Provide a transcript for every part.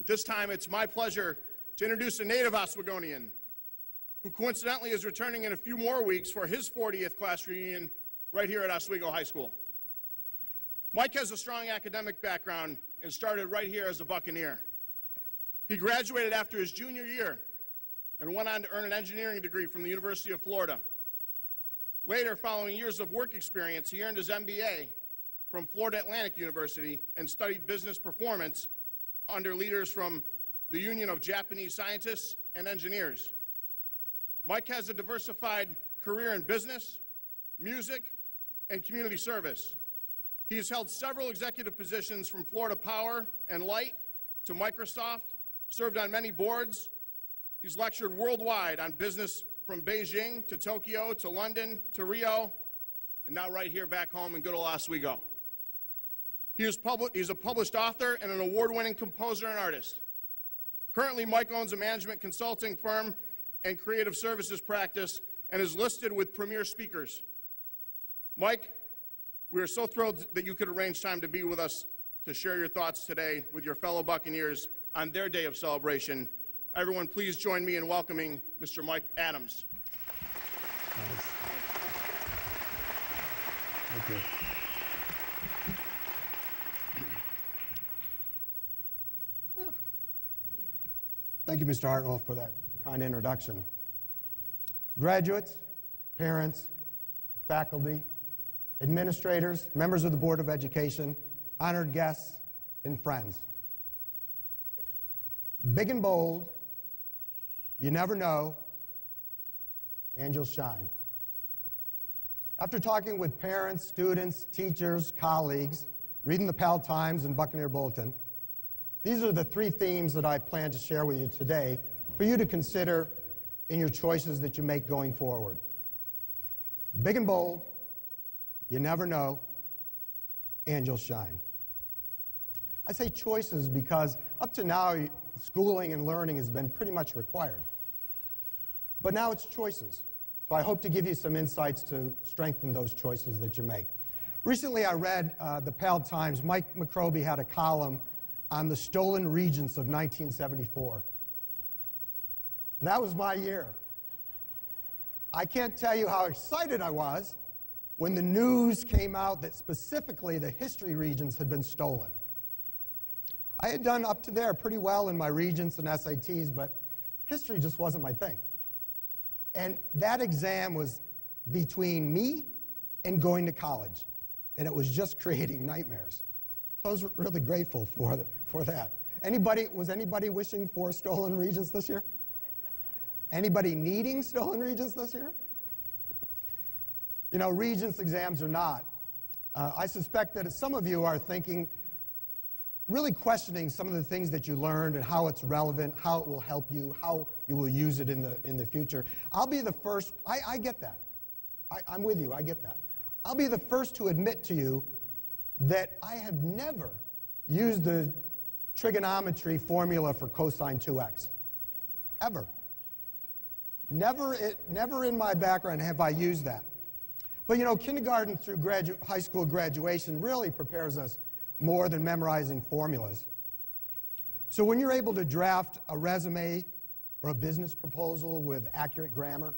this time, it's my pleasure to introduce a native Oswegonian who coincidentally is returning in a few more weeks for his 40th class reunion right here at Oswego High School. Mike has a strong academic background and started right here as a Buccaneer. He graduated after his junior year and went on to earn an engineering degree from the University of Florida. Later, following years of work experience, he earned his MBA from Florida Atlantic University and studied business performance under leaders from the Union of Japanese Scientists and Engineers. Mike has a diversified career in business, music, and community service. He has held several executive positions from Florida Power and Light to Microsoft, served on many boards. He's lectured worldwide on business from Beijing to Tokyo to London to Rio, and now right here back home in good old Oswego. He's a published author and an award-winning composer and artist. Currently, Mike owns a management consulting firm and creative services practice and is listed with premier speakers. Mike, we are so thrilled that you could arrange time to be with us to share your thoughts today with your fellow Buccaneers on their day of celebration. Everyone, please join me in welcoming Mr. Mike Adams. Nice. Thank you. Thank you, Mr. Hartwell, for that kind introduction. Graduates, parents, faculty, administrators, members of the Board of Education, honored guests, and friends. Big and bold, you never know, and you'll shine. After talking with parents, students, teachers, colleagues, reading the Pal Times and Buccaneer Bulletin, these are the three themes that I plan to share with you today for you to consider in your choices that you make going forward. Big and bold, you never know, and you'll shine. I say choices because up to now, schooling and learning has been pretty much required. But now it's choices. So I hope to give you some insights to strengthen those choices that you make. Recently I read the Pal Times. Mike McRobey had a column on the stolen regents of 1974. That was my year. I can't tell you how excited I was when the news came out that specifically the history regents had been stolen. I had done up to there pretty well in my regents and SATs, but history just wasn't my thing. And that exam was between me and going to college, and it was just creating nightmares. So I was really grateful for that. Was anybody wishing for stolen regents this year? Anybody needing stolen regents this year? You know, regents exams are not. I suspect that some of you are thinking, really questioning some of the things that you learned and how it's relevant, how it will help you, how you will use it in the future. I'll be the first, I get that. I'm with you, I get that. I'll be the first to admit to you that I have never used the trigonometry formula for cosine 2x, ever. Never in my background have I used that. But you know, kindergarten through high school graduation really prepares us more than memorizing formulas. So when you're able to draft a resume or a business proposal with accurate grammar,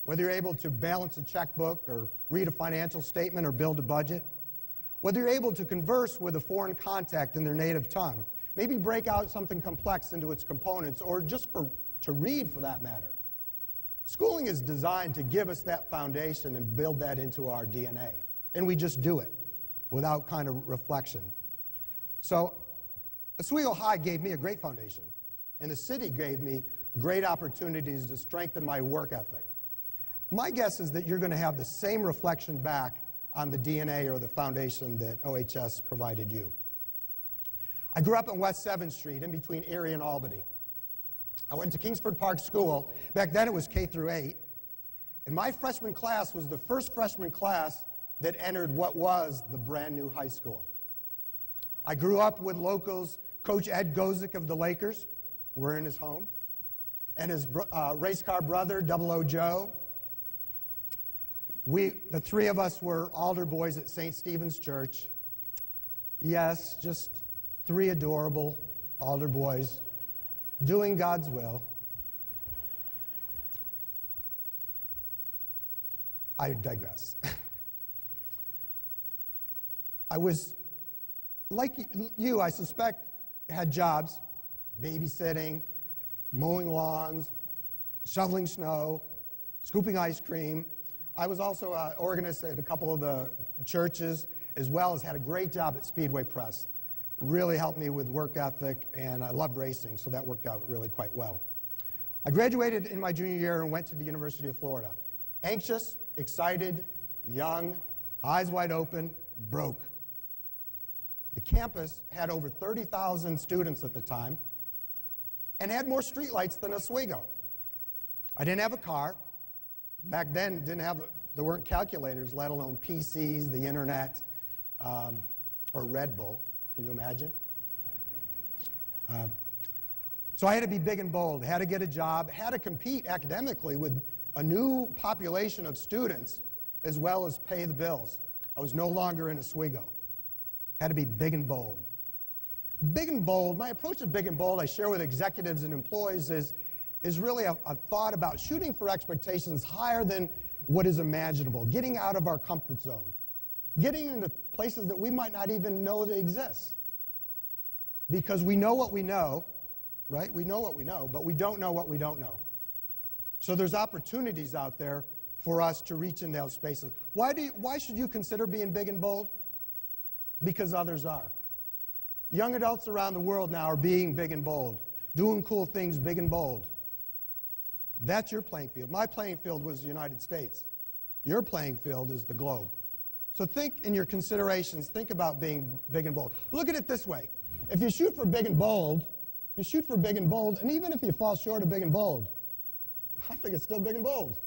whether you're able to balance a checkbook or read a financial statement or build a budget, whether you're able to converse with a foreign contact in their native tongue, maybe break out something complex into its components, or just to read for that matter. Schooling is designed to give us that foundation and build that into our DNA, and we just do it without kind of reflection. So Oswego High gave me a great foundation, and the city gave me great opportunities to strengthen my work ethic. My guess is that you're going to have the same reflection back on the DNA or the foundation that OHS provided you. I grew up on West 7th Street in between Erie and Albany. I went to Kingsford Park School. Back then it was K through 8. And my freshman class was the first freshman class that entered what was the brand new high school. I grew up with locals, Coach Ed Gozick of the Lakers, we're in his home, and his race car brother, Double O Joe. The three of us were altar boys at St. Stephen's Church. Yes, just three adorable altar boys, doing God's will. I digress. I was, like you, I suspect, had jobs, babysitting, mowing lawns, shoveling snow, scooping ice cream. I was also an organist at a couple of the churches, as well as had a great job at Speedway Press. Really helped me with work ethic, and I loved racing, so that worked out really quite well. I graduated in my junior year and went to the University of Florida. Anxious, excited, young, eyes wide open, broke. The campus had over 30,000 students at the time and had more streetlights than Oswego. I didn't have a car. Back then, there weren't calculators, let alone PCs, the internet, or Red Bull. Can you imagine? So I had to be big and bold, had to get a job, had to compete academically with a new population of students, as well as pay the bills. I was no longer in Oswego. Had to be big and bold. Big and bold, my approach to big and bold I share with executives and employees is really a thought about shooting for expectations higher than what is imaginable, getting out of our comfort zone, getting into places that we might not even know they exist. Because we know what we know, right? We know what we know, but we don't know what we don't know. So there's opportunities out there for us to reach in those spaces. Why should you consider being big and bold? Because others are. Young adults around the world now are being big and bold, doing cool things big and bold. That's your playing field. My playing field was the United States. Your playing field is the globe. So think in your considerations, think about being big and bold. Look at it this way. If you shoot for big and bold, and even if you fall short of big and bold, I think it's still big and bold.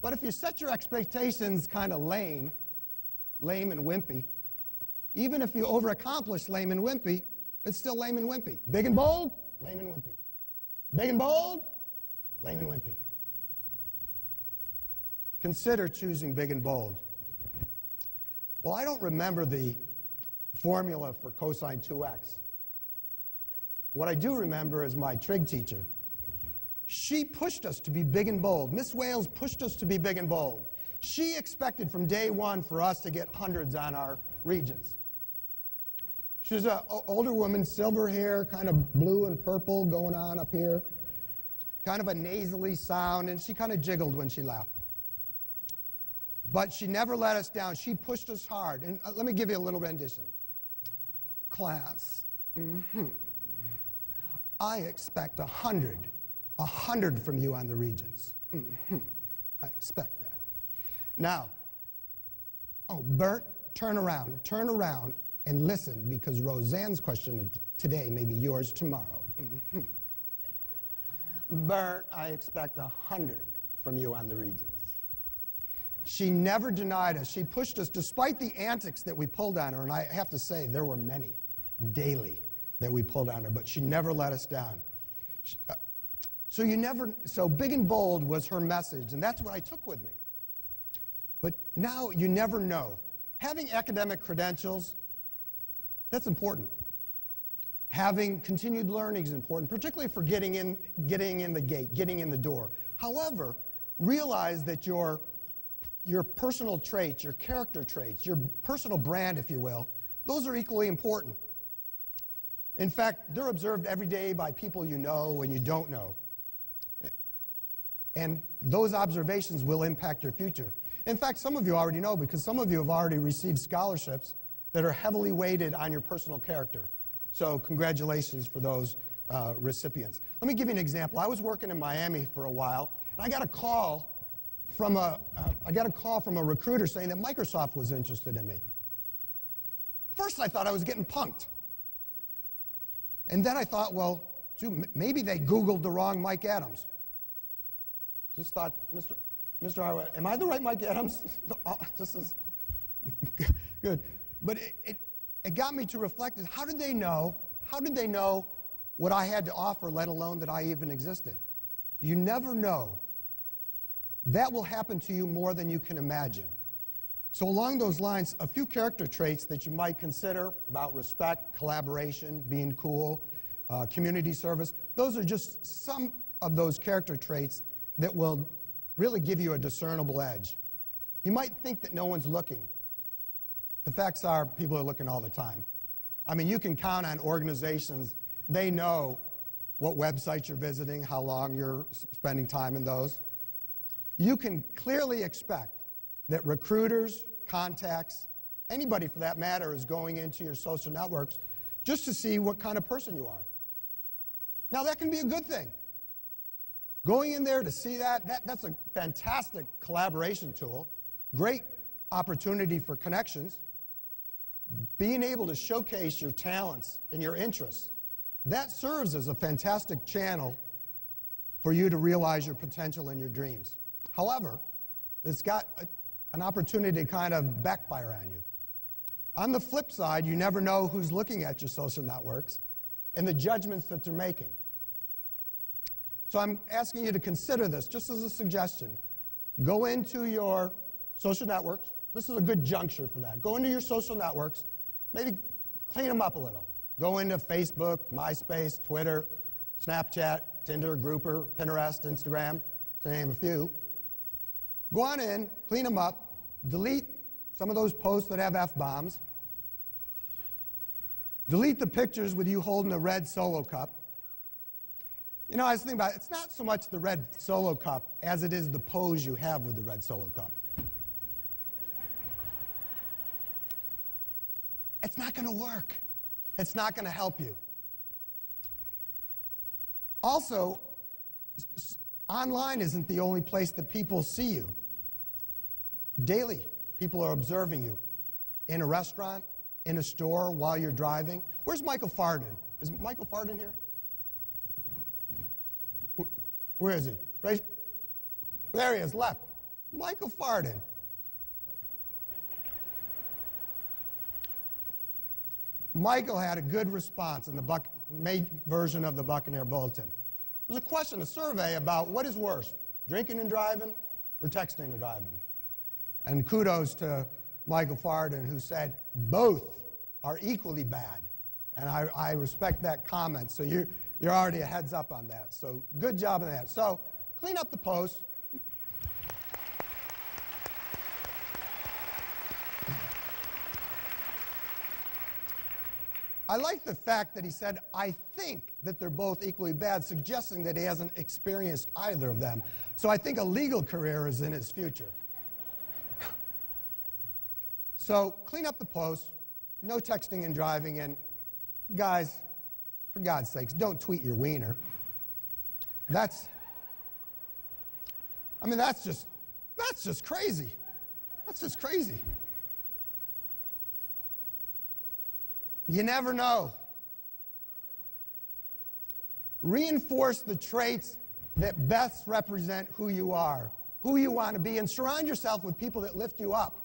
But if you set your expectations kind of lame and wimpy, even if you overaccomplish lame and wimpy, it's still lame and wimpy. Big and bold, lame and wimpy. Big and bold, lame and wimpy. Consider choosing big and bold. Well, I don't remember the formula for cosine 2x. What I do remember is my trig teacher. She pushed us to be big and bold. Miss Wales pushed us to be big and bold. She expected from day one for us to get hundreds on our regents. She was an older woman, silver hair, kind of blue and purple going on up here, kind of a nasally sound, and she kind of jiggled when she laughed. But she never let us down. She pushed us hard. And let me give you a little rendition. Class, I expect 100 from you on the regents. I expect that. Now, Bert, turn around and listen, because Roseanne's question today may be yours tomorrow. Bert, I expect 100 from you on the regents. She never denied us. She pushed us despite the antics that we pulled on her, and I have to say there were many daily that we pulled on her, but she never let us down. So big and bold was her message, and that's what I took with me. But now you never know. Having academic credentials, that's important. Having continued learning is important, particularly for getting in the gate, getting in the door. However, realize that your personal traits, your character traits, your personal brand, if you will, those are equally important. In fact, they're observed every day by people you know and you don't know. And those observations will impact your future. In fact, some of you already know, because some of you have already received scholarships that are heavily weighted on your personal character. So congratulations for those recipients. Let me give you an example. I was working in Miami for a while, and I got a call from a recruiter saying that Microsoft was interested in me. First, I thought I was getting punked. And then I thought, well, maybe they Googled the wrong Mike Adams. Just thought, Mr. Hartwell, am I the right Mike Adams? Just as good. But it got me to reflect, how did they know what I had to offer, let alone that I even existed? You never know. That will happen to you more than you can imagine. So along those lines, a few character traits that you might consider about respect, collaboration, being cool. community service. Those are just some of those character traits that will really give you a discernible edge. You might think that no one's looking. The facts are people are looking all the time. I mean, you can count on organizations. They know what websites you're visiting, how long you're spending time in those. You can clearly expect that recruiters, contacts, anybody for that matter is going into your social networks just to see what kind of person you are. Now, that can be a good thing. Going in there to see that's a fantastic collaboration tool, great opportunity for connections. Being able to showcase your talents and your interests, that serves as a fantastic channel for you to realize your potential and your dreams. However, it's got an opportunity to kind of backfire on you. On the flip side, you never know who's looking at your social networks and the judgments that they're making. So I'm asking you to consider this just as a suggestion. Go into your social networks. This is a good juncture for that. Go into your social networks, maybe clean them up a little. Go into Facebook, MySpace, Twitter, Snapchat, Tinder, Grouper, Pinterest, Instagram, to name a few. Go on in, clean them up, delete some of those posts that have F-bombs. Delete the pictures with you holding a red Solo cup. You know, I was thinking about it, it's not so much the red Solo cup as it is the pose you have with the red Solo cup. It's not going to work. It's not going to help you. Also, online isn't the only place that people see you. Daily, people are observing you in a restaurant, in a store, while you're driving. Where's Michael Farden? Is Michael Farden here? Where is he? Right there he is, left. Michael Farden. Michael had a good response in the May version of the Buccaneer Bulletin. There was a question, a survey about what is worse, drinking and driving or texting and driving? And kudos to Michael Farden, who said both are equally bad. And I respect that comment, so you're already a heads up on that. So good job on that. So clean up the posts. I like the fact that he said, I think that they're both equally bad, suggesting that he hasn't experienced either of them. So I think a legal career is in his future. So clean up the posts, no texting and driving, and guys, for God's sakes, don't tweet your wiener. That's just crazy. That's just crazy. You never know. Reinforce the traits that best represent who you are, who you want to be, and surround yourself with people that lift you up.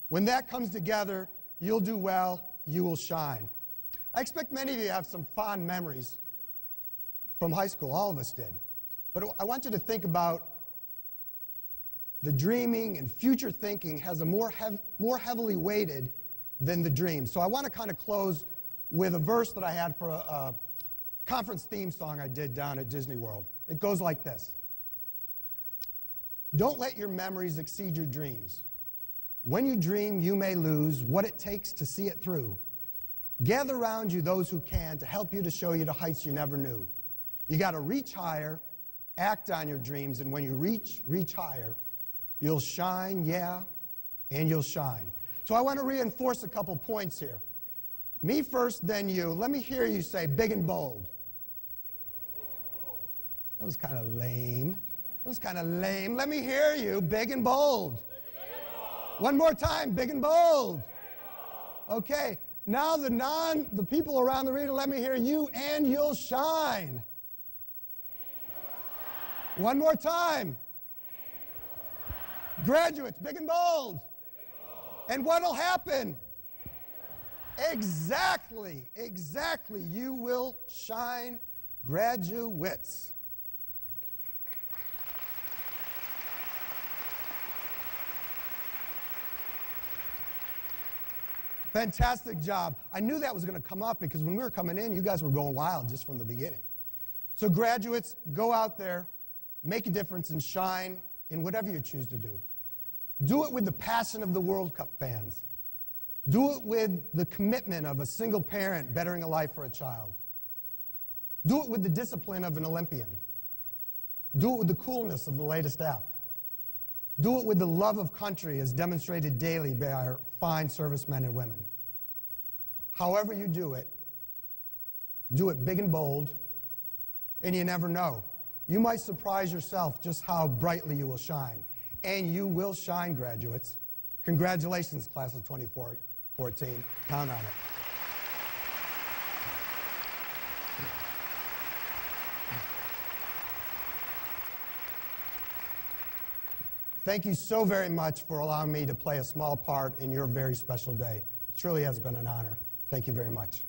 When that comes together, you'll do well, you will shine. I expect many of you have some fond memories from high school. All of us did. But I want you to think about the dreaming and future thinking has a more heavily weighted than the dream. So I want to kind of close with a verse that I had for a conference theme song I did down at Disney World. It goes like this. Don't let your memories exceed your dreams. When you dream, you may lose what it takes to see it through. Gather around you those who can to help you to show you the heights you never knew. You got to reach higher, act on your dreams, and when you reach higher, you'll shine, yeah, and you'll shine. So I want to reinforce a couple points here. Me first, then you. Let me hear you say big and bold. That was kind of lame. Let me hear you, big and bold. One more time, big and bold. Okay, now the people around the arena, let me hear you, and you'll shine. One more time. Graduates, big and bold. And what'll happen? Exactly. You will shine, graduates. Fantastic job. I knew that was going to come up because when we were coming in, you guys were going wild just from the beginning. So graduates, go out there, make a difference, and shine in whatever you choose to do. Do it with the passion of the World Cup fans. Do it with the commitment of a single parent bettering a life for a child. Do it with the discipline of an Olympian. Do it with the coolness of the latest app. Do it with the love of country as demonstrated daily by our fine servicemen and women. However you do it big and bold, and you never know. You might surprise yourself just how brightly you will shine. And you will shine, graduates. Congratulations, class of 2014. Count on it. Thank you so very much for allowing me to play a small part in your very special day. It truly has been an honor. Thank you very much.